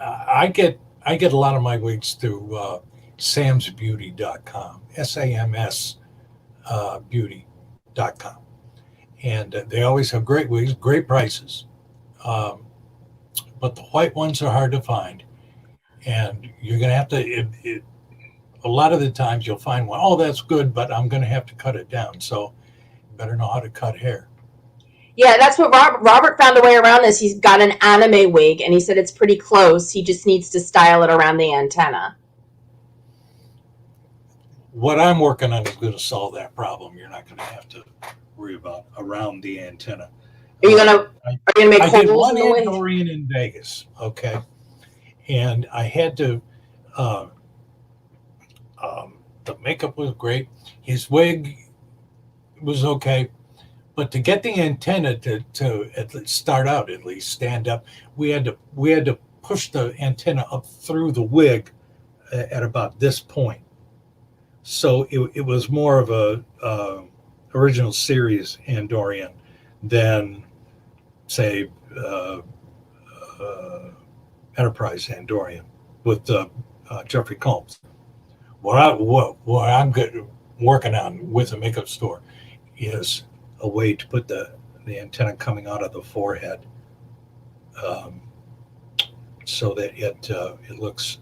[SPEAKER 3] I get a lot of my wigs through samsbeauty.com, SAMS beauty.com, and they always have great wigs, great prices. But the white ones are hard to find, and you're going to have to. A lot of the times you'll find one. Oh, that's good, but I'm going to have to cut it down. So you better know how to cut hair.
[SPEAKER 2] Yeah, that's what Robert found a way around this. He's got an anime wig, and he said it's pretty close. He just needs to style it around the antenna.
[SPEAKER 3] What I'm working on is going to solve that problem. You're not going to have to worry about around the antenna.
[SPEAKER 2] Are you gonna make
[SPEAKER 3] I did
[SPEAKER 2] holes
[SPEAKER 3] one
[SPEAKER 2] in the wig?
[SPEAKER 3] Dorian in Vegas, okay, and I had to. The makeup was great. His wig was okay, but to get the antenna to at least start out, at least stand up, we had to push the antenna up through the wig at about this point. So it was more of a original series Andorian than say Enterprise Andorian with Jeffrey Combs. What I'm working on with a makeup store is a way to put the antenna coming out of the forehead, so that it looks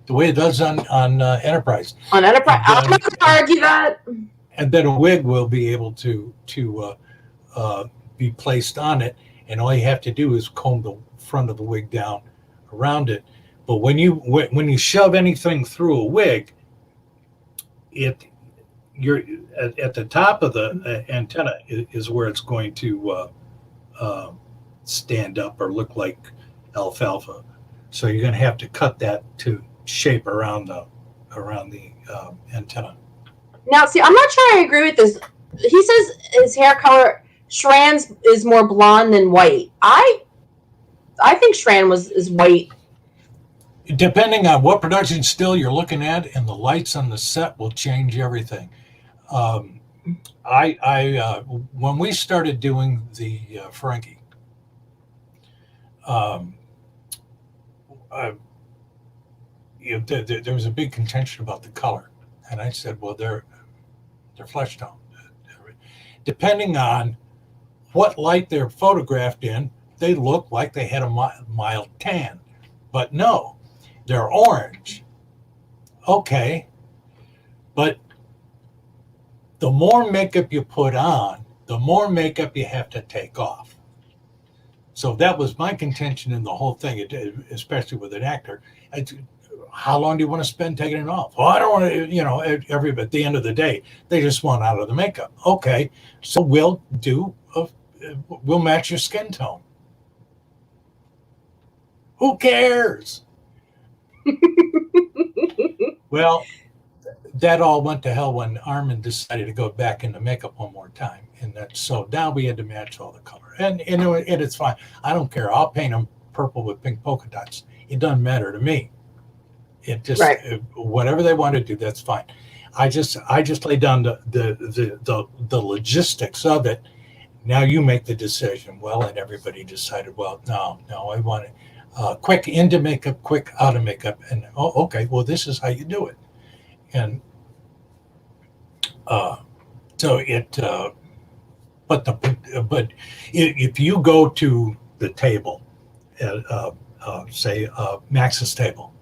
[SPEAKER 3] the way it does on Enterprise.
[SPEAKER 2] On Enterprise, I'm not going to argue that.
[SPEAKER 3] And then a wig will be able to be placed on it, and all you have to do is comb the front of the wig down around it. But when you shove anything through a wig, you're at the top of the antenna is where it's going to stand up or look like alfalfa. So you're going to have to cut that to shape around the antenna.
[SPEAKER 2] Now, see, I'm not sure I agree with this. He says his hair color, Shran's is more blonde than white. I think Shran is white.
[SPEAKER 3] Depending on what production still you're looking at, and the lights on the set will change everything. When we started doing the Ferengi, there was a big contention about the color, and I said, well, they're flesh tone. Depending on what light they're photographed in, they look like they had a mild tan, but no, they're orange. Okay, but the more makeup you put on, the more makeup you have to take off. So that was my contention in the whole thing, especially with an actor. How long do you want to spend taking it off? Well, I don't want to, at the end of the day, they just want out of the makeup. Okay, so we'll match your skin tone. Who cares? Well, that all went to hell when Armin decided to go back into makeup one more time, and so now we had to match all the color, and it's fine. I don't care. I'll paint them purple with pink polka dots. It doesn't matter to me. It just whatever they want to do, that's fine. I just lay down the logistics of it. Now you make the decision. Well, and everybody decided, well, no, I want it quick into makeup, quick out of makeup, and okay, well, this is how you do it. And so it, but if you go to the table, say Max's table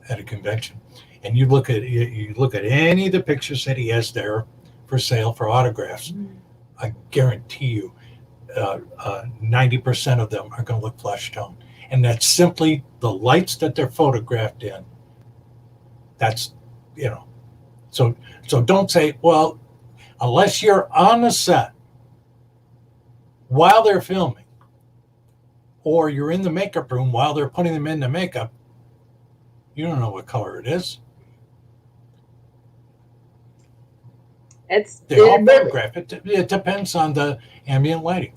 [SPEAKER 3] at a convention, and you look at any of the pictures that he has there for sale for autographs, I guarantee you, 90% of them are going to look flesh tone, and that's simply the lights that they're photographed in. That's So don't say, well, unless you're on the set while they're filming, or you're in the makeup room while they're putting them in the makeup, you don't know what color it is. They all photograph it. It depends on the ambient lighting.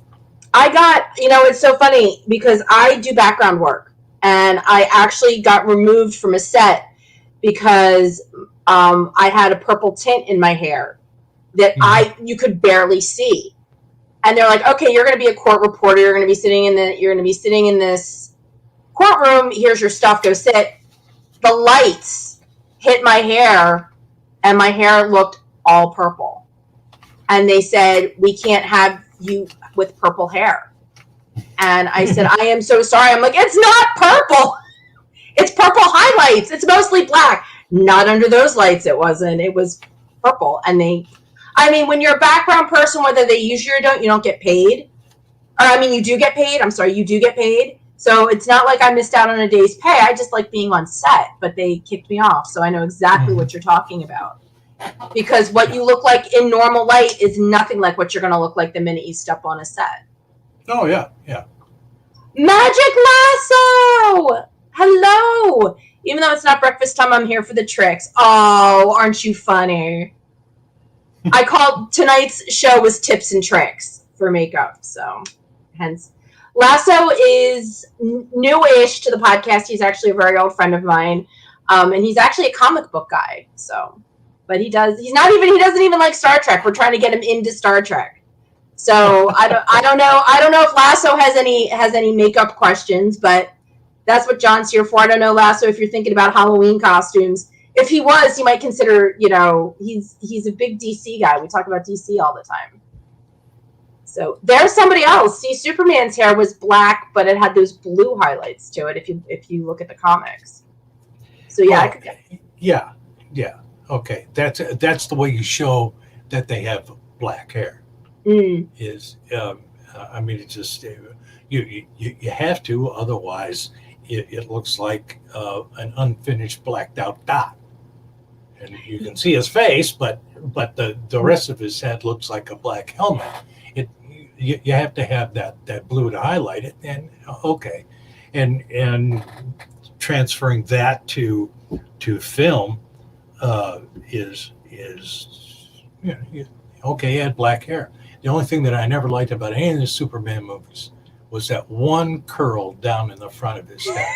[SPEAKER 2] I got, it's so funny because I do background work, and I actually got removed from a set because I had a purple tint in my hair that you could barely see. And they're like, okay, you're going to be a court reporter. You're going to be sitting in this courtroom. Here's your stuff. Go sit. The lights hit my hair, and my hair looked all purple. And they said, we can't have you with purple hair. And I said, I am so sorry. I'm like, it's not purple. It's purple highlights. It's mostly black. Not under those lights. It wasn't. It was purple. And I mean, when you're a background person, whether they use you or don't, you don't get paid. Or, I mean, you do get paid. I'm sorry, you do get paid. So it's not like I missed out on a day's pay. I just like being on set, but they kicked me off. So I know exactly what you're talking about. Because what you look like in normal light is nothing like what you're going to look like the minute you step on a set.
[SPEAKER 3] Oh, yeah, yeah.
[SPEAKER 2] Magic Lasso! Hello! Even though it's not breakfast time, I'm here for the tricks. Oh, aren't you funny? I called tonight's show was tips and tricks for makeup, so hence. Lasso is newish to the podcast. He's actually a very old friend of mine, and he's actually a comic book guy. So, but he doesn't even like Star Trek. We're trying to get him into Star Trek. So I don't know if Lasso has any makeup questions, but that's what John's here for. I don't know, Lasso, if you're thinking about Halloween costumes. If he was, you might consider, he's a big DC guy. We talk about DC all the time. So there's somebody else. See, Superman's hair was black, but it had those blue highlights to it if you look at the comics. So yeah,
[SPEAKER 3] yeah. Okay, that's the way you show that they have black hair. Is I mean, it's just you have to, otherwise it looks like an unfinished blacked out dot. And you can see his face, but the rest of his head looks like a black helmet. You have to have that blue to highlight it, and okay, and transferring that to film is okay. He had black hair. The only thing that I never liked about any of the Superman movies was that one curl down in the front of his head,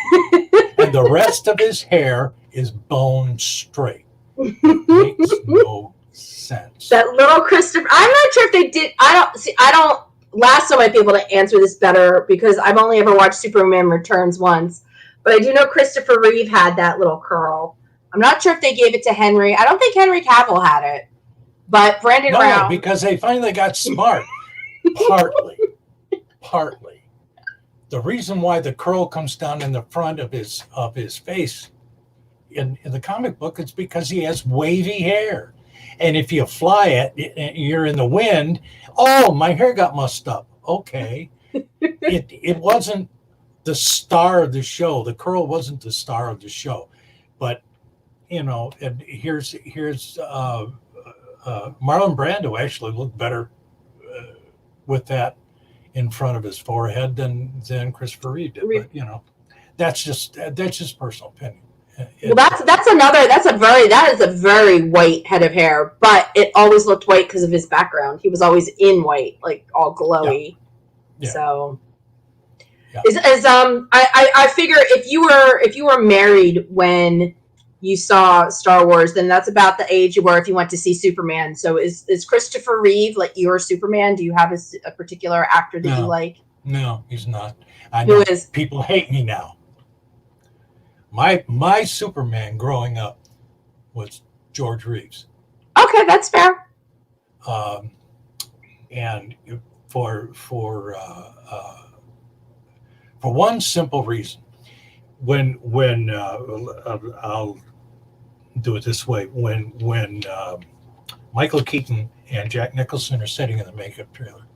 [SPEAKER 3] and the rest of his hair is bone straight. It makes no sense.
[SPEAKER 2] That little Christopher. I'm not sure if they did. I don't. Lasso might be able to answer this better because I've only ever watched Superman Returns once, but I do know Christopher Reeve had that little curl. I'm not sure if they gave it to Henry. I don't think Henry Cavill had it, but Brandon Routh.
[SPEAKER 3] Because they finally got smart. Partly. The reason why the curl comes down in the front of his face in the comic book is because he has wavy hair. And if you fly it, you're in the wind. Oh, my hair got mussed up. Okay. It wasn't the star of the show. The curl wasn't the star of the show. But, and here's Marlon Brando actually looked better with that in front of his forehead than Christopher Reeve did. But, that's just personal opinion.
[SPEAKER 2] Well, that is a very white head of hair, but it always looked white because of his background. He was always in white, like all glowy. Yeah. So, I figure if you were married when you saw Star Wars, then that's about the age you were if you went to see Superman. So is Christopher Reeve like your Superman? Do you have a particular actor that you like?
[SPEAKER 3] No, he's not. I know people hate me now. My Superman growing up was George Reeves.
[SPEAKER 2] Okay, that's fair.
[SPEAKER 3] And for one simple reason, when I'll do it this way, when Michael Keaton and Jack Nicholson are sitting in the makeup trailer,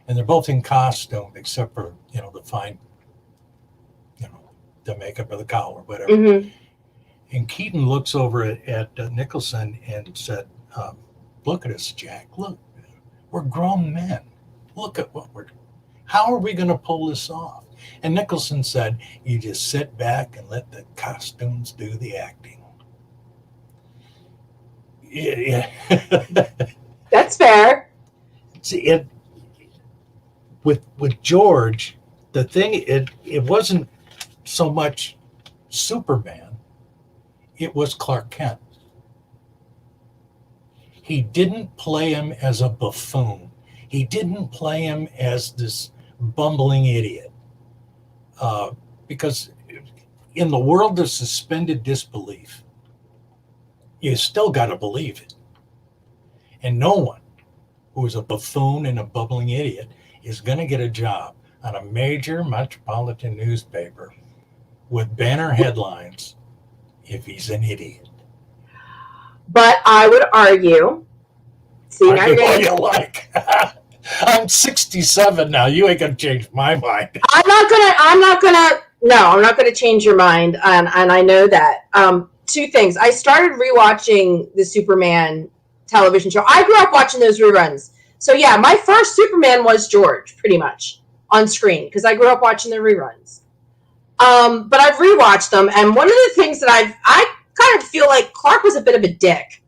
[SPEAKER 3] and they're both in costume except for the fine. The makeup or the cowl or whatever. Mm-hmm. And Keaton looks over at Nicholson and said, look at us, Jack. Look, we're grown men. Look at how are we going to pull this off? And Nicholson said, you just sit back and let the costumes do the acting. Yeah.
[SPEAKER 2] That's fair.
[SPEAKER 3] See, with George, the thing, it wasn't so much Superman, it was Clark Kent. He didn't play him as a buffoon. He didn't play him as this bumbling idiot. Because in the world of suspended disbelief, you still got to believe it. And no one who is a buffoon and a bumbling idiot is going to get a job on a major metropolitan newspaper with banner headlines if he's an idiot.
[SPEAKER 2] But I would argue See,
[SPEAKER 3] I
[SPEAKER 2] now
[SPEAKER 3] do
[SPEAKER 2] you're
[SPEAKER 3] what
[SPEAKER 2] gonna,
[SPEAKER 3] you like. I'm 67 now. You ain't gonna change my mind.
[SPEAKER 2] I'm not gonna change your mind, and I know that. Two things. I started rewatching the Superman television show. I grew up watching those reruns. So yeah, my first Superman was George, pretty much, on screen, because I grew up watching the reruns. But I've rewatched them, and one of the things that I kind of feel like Clark was a bit of a dick,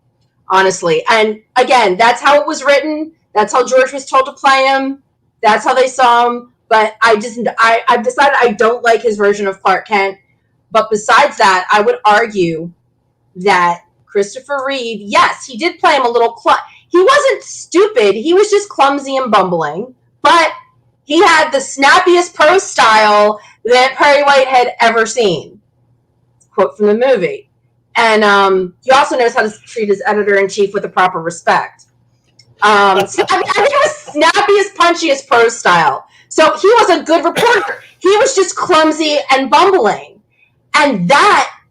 [SPEAKER 2] honestly. And again, that's how it was written. That's how George was told to play him. That's how they saw him. But I've decided I don't like his version of Clark Kent. But besides that, I would argue that Christopher Reeve, yes, he did play him a little. He wasn't stupid. He was just clumsy and bumbling. But he had the snappiest prose style that Perry White had ever seen. Quote from the movie. And he also knows how to treat his editor-in-chief with the proper respect. So, I think it was snappiest, punchiest prose style. So he was a good reporter. He was just clumsy and bumbling. And that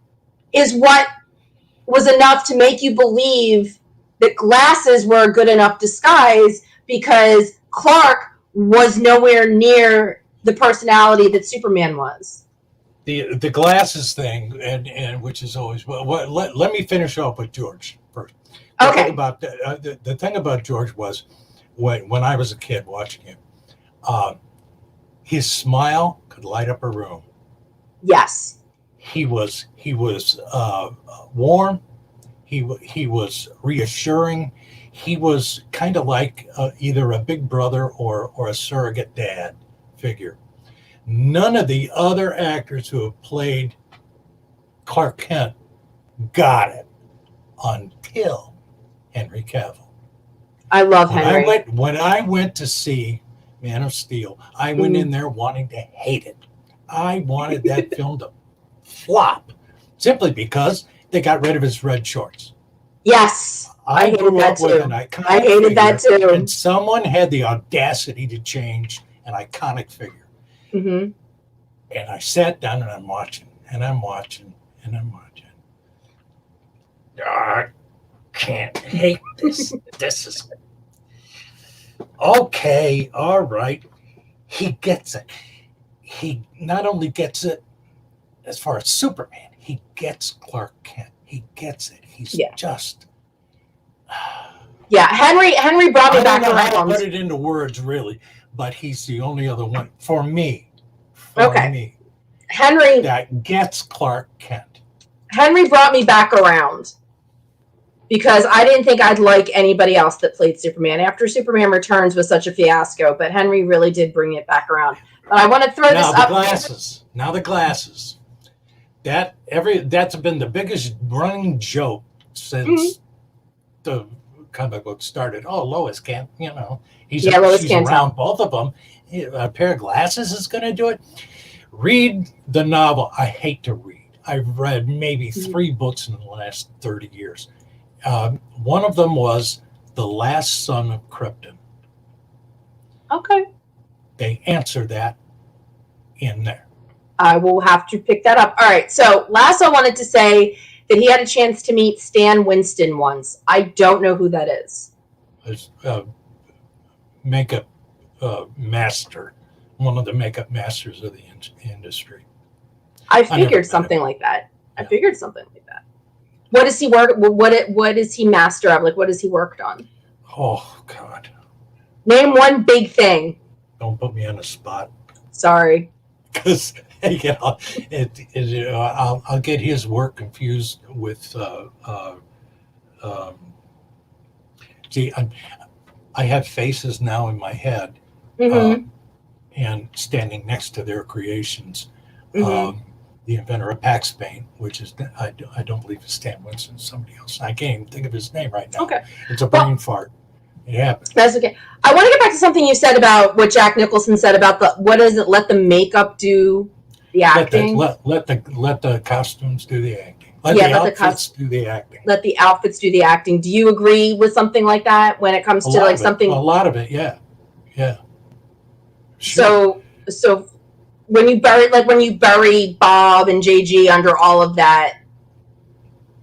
[SPEAKER 2] is what was enough to make you believe that glasses were a good enough disguise, because Clark was nowhere near the personality that Superman was.
[SPEAKER 3] The glasses thing, and which is always let me finish off with George first.
[SPEAKER 2] Okay.
[SPEAKER 3] The thing about George was when I was a kid watching him, his smile could light up a room.
[SPEAKER 2] Yes.
[SPEAKER 3] He was warm. He was reassuring. He was kind of like either a big brother or a surrogate dad figure. None of the other actors who have played Clark Kent got it until Henry Cavill.
[SPEAKER 2] I love Henry.
[SPEAKER 3] When I went to see Man of Steel, I went in there wanting to hate it. I wanted that film to flop simply because they got rid of his red shorts.
[SPEAKER 2] Yes. I hated that too.
[SPEAKER 3] I
[SPEAKER 2] hated that too.
[SPEAKER 3] And someone had the audacity to change an iconic figure.
[SPEAKER 2] Mm-hmm.
[SPEAKER 3] And I sat down and I'm watching. I can't hate this. This is okay. All right. He gets it. He not only gets it as far as Superman, he gets Clark Kent. He gets it. He's just.
[SPEAKER 2] Yeah, Henry brought me back around.
[SPEAKER 3] I don't know how to put it into words, really, but he's the only other one for me.
[SPEAKER 2] Henry
[SPEAKER 3] that gets Clark Kent.
[SPEAKER 2] Henry brought me back around because I didn't think I'd like anybody else that played Superman after Superman Returns was such a fiasco. But Henry really did bring it back around. But I want to throw this up.
[SPEAKER 3] Now the glasses. That's been the biggest running joke since the comic book started. Oh, Lois can't, she's around both of them. A pair of glasses is going to do it. Read the novel. I hate to read. I've read maybe 3 books in the last 30 years. One of them was The Last Son of Krypton.
[SPEAKER 2] Okay.
[SPEAKER 3] They answer that in there.
[SPEAKER 2] I will have to pick that up. All right. So last I wanted to say that he had a chance to meet Stan Winston once. I don't know who that is.
[SPEAKER 3] Makeup master, one of the makeup masters of the industry.
[SPEAKER 2] I figured something like that. What does he work? What is he master of? Like, what has he worked on?
[SPEAKER 3] Oh God!
[SPEAKER 2] Name one big thing.
[SPEAKER 3] Don't put me on the spot.
[SPEAKER 2] Sorry.
[SPEAKER 3] Because I'll get his work confused with. See, I have faces now in my head, and standing next to their creations. The inventor of Pax Paint, which is I don't believe it's Stan Winston, somebody else. I can't even think of his name right now.
[SPEAKER 2] Okay,
[SPEAKER 3] it's a brain fart. It happens.
[SPEAKER 2] That's okay. I want to get back to something you said about what Jack Nicholson said about what is it? Let the makeup do the acting.
[SPEAKER 3] Let the costumes do the acting. Let the outfits do the acting.
[SPEAKER 2] Let the outfits do the acting. Do you agree with something like that when it comes to like something?
[SPEAKER 3] A lot of it, yeah. Sure.
[SPEAKER 2] So when you bury Bob and JG under all of that,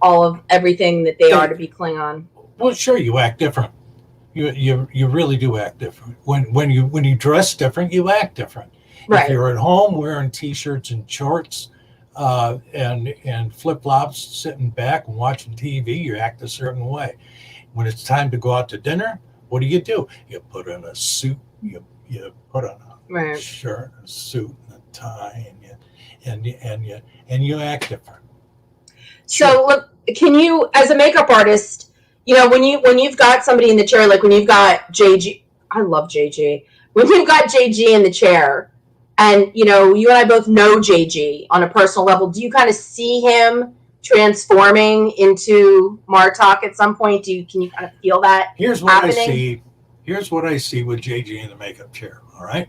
[SPEAKER 2] all of everything that they are to be Klingon.
[SPEAKER 3] Well, sure, you act different. you really do act different. When you dress different, you act different.
[SPEAKER 2] Right.
[SPEAKER 3] If you're at home wearing t-shirts and shorts and flip-flops, sitting back and watching TV, you act a certain way. When it's time to go out to dinner, what do? You put on a suit, you put on a shirt, a suit, and a tie, and you act different.
[SPEAKER 2] So look, can you, as a makeup artist, when you've got somebody in the chair, like when you've got JG, I love JG. When you've got JG in the chair, and you and I both know JG on a personal level, do you kind of see him transforming into Martok at some point? Can you kind of feel that happening?
[SPEAKER 3] Here's what I see with JG in the makeup chair. All right.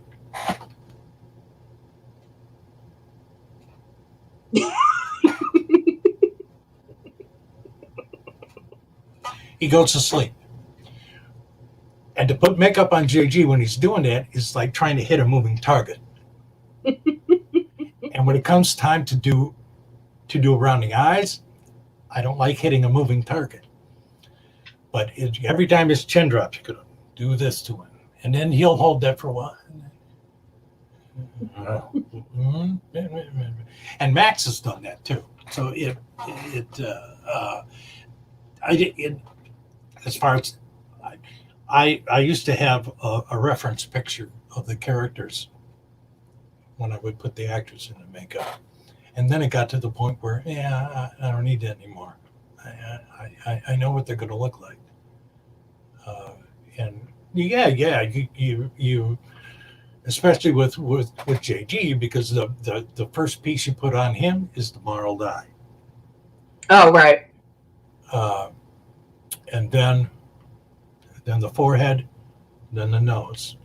[SPEAKER 3] He goes to sleep. And to put makeup on JG when he's doing that is like trying to hit a moving target. And when it comes time to do around the eyes, I don't like hitting a moving target. But every time his chin drops, you could do this to him. And then he'll hold that for a while. And Max has done that too. So as far as I used to have a reference picture of the characters when I would put the actors in the makeup, and then it got to the point where I don't need that anymore. I know what they're going to look like, and you especially with JG, because the first piece you put on him is the marled eye.
[SPEAKER 2] Oh, right.
[SPEAKER 3] And then the forehead, then the nose,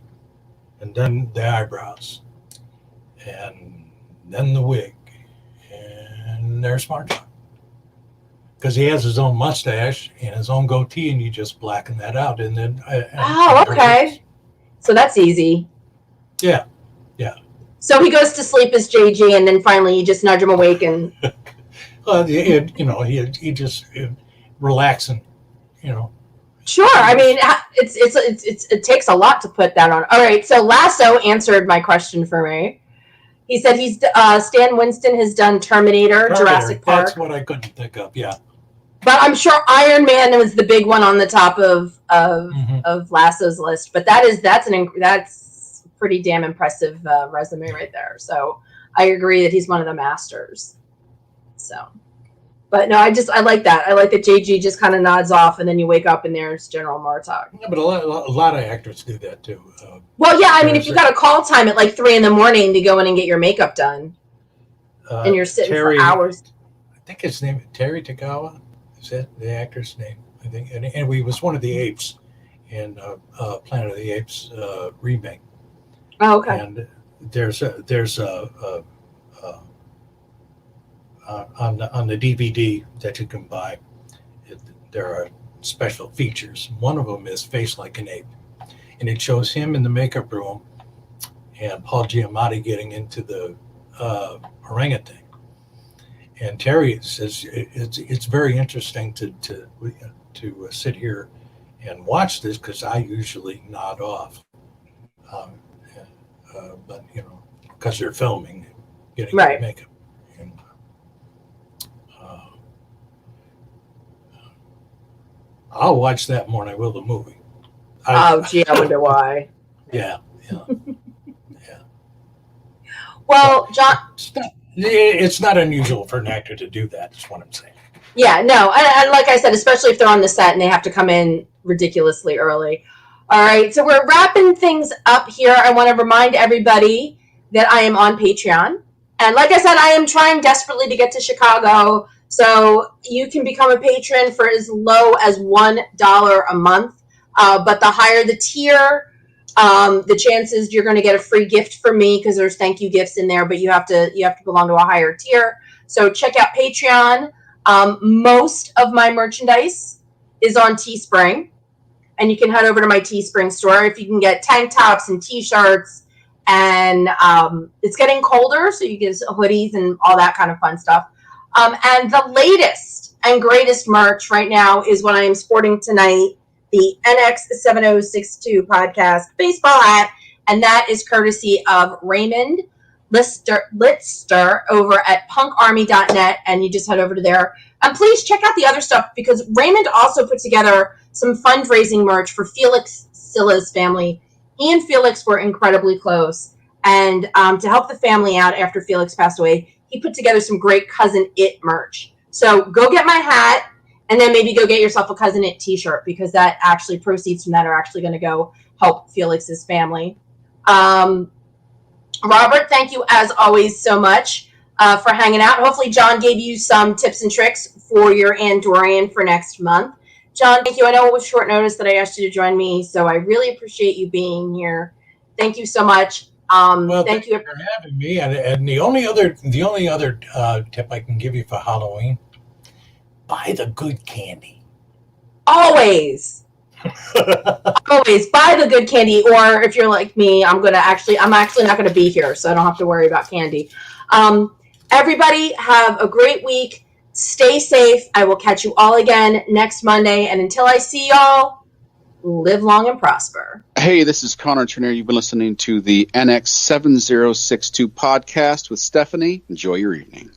[SPEAKER 3] and then the eyebrows, and then the wig, and there's Martok. Because he has his own mustache and his own goatee, and you just blacken that out, and then.
[SPEAKER 2] Okay. So that's easy.
[SPEAKER 3] Yeah.
[SPEAKER 2] So he goes to sleep as JG, and then finally you just nudge him awake, and.
[SPEAKER 3] Well, he just relaxing,
[SPEAKER 2] Sure. I mean, it takes a lot to put that on. All right. So Lasso answered my question for me. He said Stan Winston has done Terminator, Jurassic Park.
[SPEAKER 3] That's what I couldn't think of. Yeah.
[SPEAKER 2] But I'm sure Iron Man was the big one on the top of Lasso's list. But that's pretty damn impressive resume right there. So I agree that he's one of the masters. So. But no, I like that. I like that JG just kind of nods off, and then you wake up and there's General Martok.
[SPEAKER 3] Yeah, but a lot of actors do that too.
[SPEAKER 2] Well, yeah, I mean, if you got a call time at like 3 a.m. to go in and get your makeup done, and you're sitting for hours.
[SPEAKER 3] I think his name Terry Tagawa. Is that the actor's name? I think, and he was one of the apes in Planet of the Apes remake.
[SPEAKER 2] Oh, okay.
[SPEAKER 3] And there's on the DVD that you can buy, there are special features. One of them is Face Like an Ape, and it shows him in the makeup room and Paul Giamatti getting into the orangutan. And Terry says it's very interesting to sit here and watch this, because I usually nod off, but because they're filming, getting the makeup. I'll watch that more than I will the movie.
[SPEAKER 2] Gee, I wonder why.
[SPEAKER 3] Yeah.
[SPEAKER 2] Well, John,
[SPEAKER 3] it's not unusual for an actor to do that. That's what I'm saying.
[SPEAKER 2] Yeah, no, and like I said, especially if they're on the set and they have to come in ridiculously early. All right, so we're wrapping things up here. I want to remind everybody that I am on Patreon, and like I said, I am trying desperately to get to Chicago. So you can become a patron for as low as $1 a month. But the higher the tier, the chances you're going to get a free gift from me, because there's thank you gifts in there, but you have to belong to a higher tier. So check out Patreon. Most of my merchandise is on Teespring, and you can head over to my Teespring store if you can get tank tops and t-shirts. And it's getting colder, so you get hoodies and all that kind of fun stuff. And the latest and greatest merch right now is what I am sporting tonight. the NX7062 podcast baseball hat, and that is courtesy of Raymond Litster over at punkarmy.net, and you just head over to there. And please check out the other stuff, because Raymond also put together some fundraising merch for Felix Silla's family. He and Felix were incredibly close, and to help the family out after Felix passed away, he put together some great Cousin It merch. So go get my hat, and then maybe go get yourself a Cousin It t-shirt, because that actually, proceeds from that are actually going to go help Felix's family. Robert, thank you as always so much for hanging out. Hopefully John gave you some tips and tricks for your Andorian for next month. John, thank you. I know it was short notice that I asked you to join me, so I really appreciate you being here. Thank you so much.
[SPEAKER 3] Well,
[SPEAKER 2] thank you
[SPEAKER 3] for having me. And the only other tip I can give you for Halloween: buy the good candy.
[SPEAKER 2] Always. Always buy the good candy, or if you're like me, I'm actually not gonna be here, so I don't have to worry about candy. Everybody have a great week. Stay safe. I will catch you all again next Monday, and until I see y'all, live long and prosper.
[SPEAKER 4] Hey, this is Connor Turner. You've been listening to the NX7062 podcast with Stephanie. Enjoy your evening.